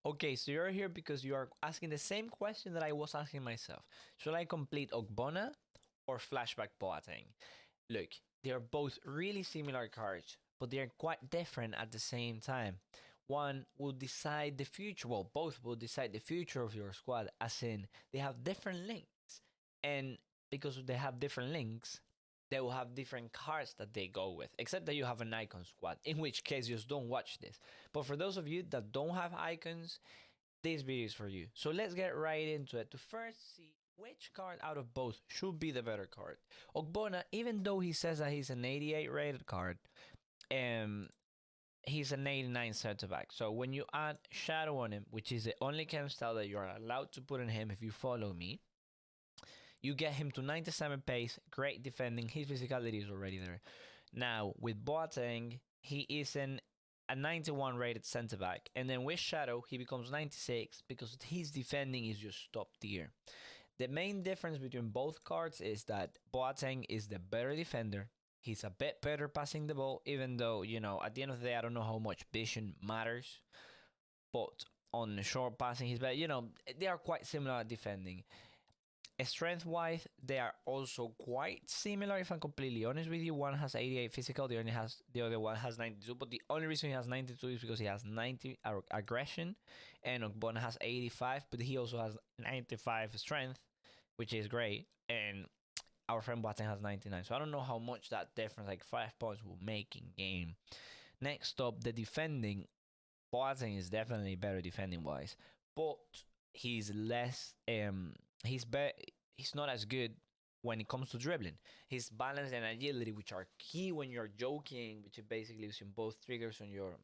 Okay, so you're here because you are asking the same question that I was asking myself. Should I complete Ogbonna or Flashback Boateng? Look, they are both really similar cards, but they are quite different at the same time. One will decide the future, well, both will decide the future of your squad, as in they have different links. And because they have different links, they will have different cards that they go with, except that you have an icon squad, in which case just don't watch this. But for those of you that don't have icons, this video is for you. So let's get right into it to first see which card out of both should be the better card. Ogbonna, even though he says that he's an 88 rated card, he's an 89 center back. So when you add Shadow on him, which is the only chem style that you're allowed to put on him if you follow me, you get him to 97 pace, great defending, his physicality is already there. Now, with Boateng, he is a 91 rated center back, and then with Shadow, he becomes 96 because his defending is just top tier. The main difference between both cards is that Boateng is the better defender. He's a bit better passing the ball, even though, you know, at the end of the day, I don't know how much vision matters. But on short passing, he's better. You know, they are quite similar at defending. Strength-wise, they are also quite similar. If I'm completely honest with you, one has 88 physical, the other one has 92. But the only reason he has 92 is because he has 90 aggression, and Ogbonna has 85, but he also has 95 strength, which is great. And our friend Boateng has 99. So I don't know how much that difference, like 5 points, will make in game. Next up, the defending. Boateng is definitely better defending wise, but he's less he's not as good when it comes to dribbling. His balance and agility, which are key when you're joking, which is basically using both triggers on your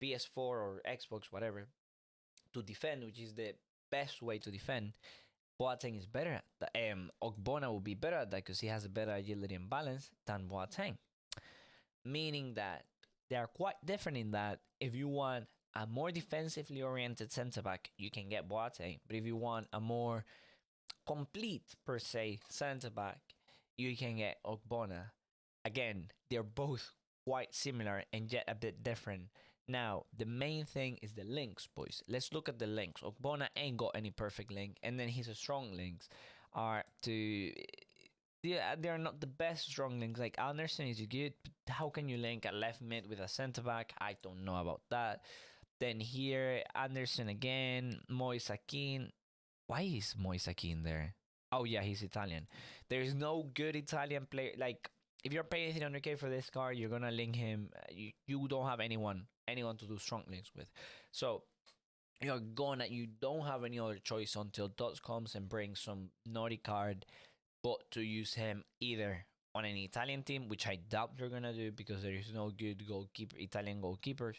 PS4 or Xbox, whatever, to defend, which is the best way to defend. Boateng is better at that. Ogbonna will be better at that because he has a better agility and balance than Boateng. Meaning that they are quite different in that if you want a more defensively oriented centre back, you can get Boateng. But if you want a more complete, per se, centre back, you can get Ogbonna. Again, they're both quite similar and yet a bit different. Now, the main thing is the links, boys. Let's look at the links. Ogbonna ain't got any perfect link, and then his strong links are to... Yeah, they're not the best strong links. Like, Anderson is good, but how can you link a left mid with a centre back? I don't know about that. Then here, Anderson again, Moise Kean. Why is Moise Kean there? Oh yeah, he's Italian. There's no good Italian player. Like, if you're paying 300k for this card, you're gonna link him. You don't have anyone to do strong links with. So you don't have any other choice until Dots comes and brings some naughty card, but to use him either on an Italian team, which I doubt you're gonna do because there is no good Italian goalkeepers,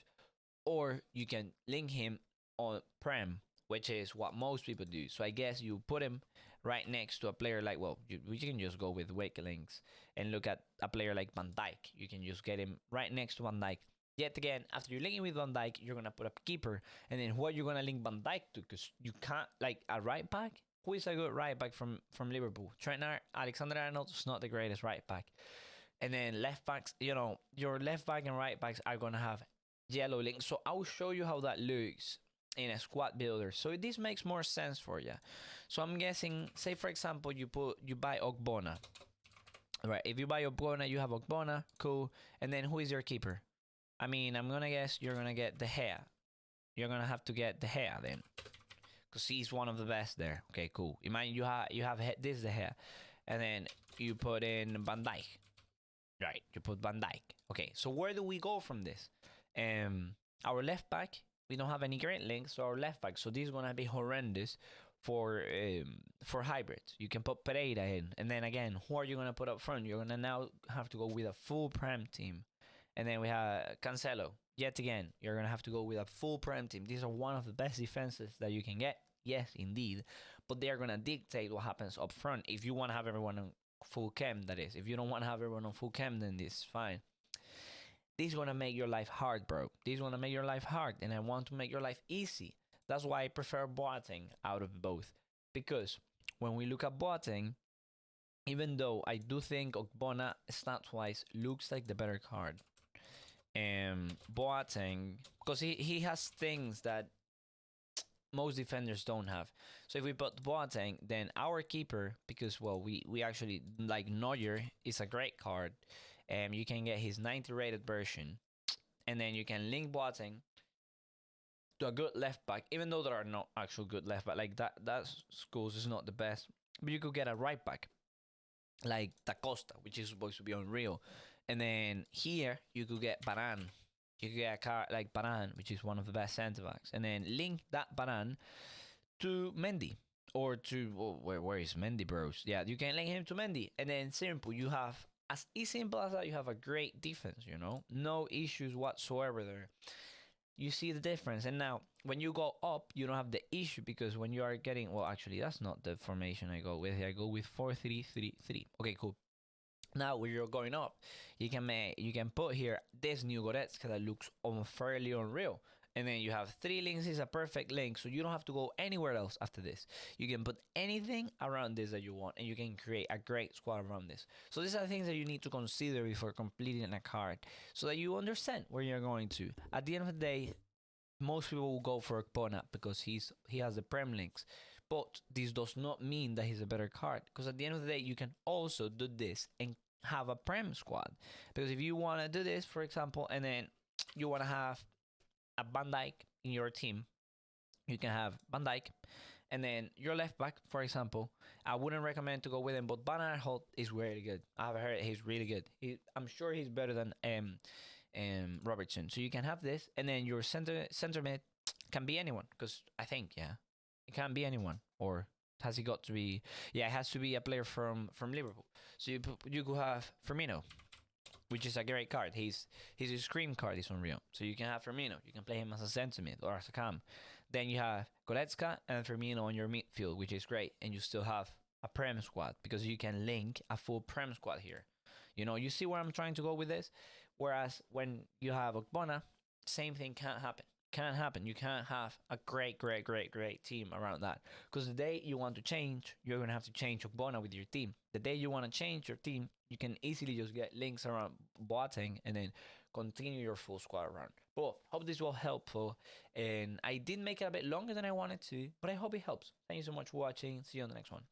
or you can link him on Prem, which is what most people do. So I guess you put him right next to a player like, well, you can just go with weak links and look at a player like Van Dijk. You can just get him right next to Van Dijk. Yet again, after you're linking with Van Dijk, you're going to put a keeper. And then what you're going to link Van Dijk to? Because you can't, like, a right back? Who is a good right back from Liverpool? Alexander-Arnold is not the greatest right back. And then left backs, you know, your left back and right backs are going to have yellow links. So I'll show you how that looks in a squad builder, so this makes more sense for you. So I'm guessing, say for example, you buy Ogbonna, right? If you buy Ogbonna, you have Ogbonna, cool. And then who is your keeper? I mean, I'm gonna guess you're gonna get De Gea. You're gonna have to get De Gea then, because he's one of the best there. Okay, cool. Imagine you have this De Gea, and then you put in Van Dijk. Right, you put Van Dijk. Okay, so where do we go from this? Our left back, we don't have any great links to our left back, so this is gonna be horrendous for hybrids. You can put Pereira in, and then again, who are you gonna put up front? You're gonna now have to go with a full Prem team, and then we have Cancelo. Yet again, you're gonna have to go with a full Prem team. These are one of the best defenses that you can get. Yes, indeed, but they are gonna dictate what happens up front. If you want to have everyone on full chem, that is. If you don't want to have everyone on full chem, then this is fine. This is gonna make your life hard, bro. This is gonna make your life hard, and I want to make your life easy. That's why I prefer Boateng out of both. Because when we look at Boateng, even though I do think Ogbonna stats-wise looks like the better card, Boateng, because he has things that most defenders don't have. So if we put Boateng, then our keeper, because well, we actually like Neuer is a great card. You can get his 90 rated version, and then you can link Boateng to a good left back, even though there are not actual good left back. Like that schools is not the best, but you could get a right back like Da Costa, which is supposed to be unreal. And then here you could get Baran. You could get a card like Baran, which is one of the best centre backs, and then link that Baran to Mendy or to where is Mendy, bros? Yeah, you can link him to Mendy, and then simple. You have as simple as that. You have a great defense. You know, no issues whatsoever there. You see the difference, and now when you go up, you don't have the issue because when you are getting well, actually, that's not the formation I go with. I go with 4-3-3-3. Okay, cool. Now when you're going up, you can put here this new Goretzka that looks fairly unreal. And then you have 3 links is a perfect link, so you don't have to go anywhere else after this. You can put anything around this that you want, and you can create a great squad around this. So these are the things that you need to consider before completing a card, so that you understand where you're going to. At the end of the day, most people will go for Ogbonna because he has the Prem links. But this does not mean that he's a better card, because at the end of the day, you can also do this and have a Prem squad. Because if you want to do this, for example, and then you want to have a Van Dijk in your team, you can have Van Dijk, and then your left back, for example, I wouldn't recommend to go with him, but Van Aanholt is really good. I've heard he's really good. I'm sure he's better than Robertson. So you can have this, and then your center mid can be anyone, because I think it can be anyone, or has he got to be? Yeah, it has to be a player from Liverpool. So you could have Firmino, which is a great card. His scream card is unreal. So you can have Firmino. You can play him as a centre mid or as a cam. Then you have Goretzka and Firmino on your midfield, which is great. And you still have a Prem squad because you can link a full Prem squad here. You know, you see where I'm trying to go with this? Whereas when you have Ogbonna, same thing can't happen. Can't happen. You can't have a great team around that. Because the day you want to change, you're going to have to change Ogbonna with your team. The day you want to change your team, you can easily just get links around Boateng and then continue your full squad around. But hope this was helpful. And I did make it a bit longer than I wanted to, but I hope it helps. Thank you so much for watching. See you on the next one.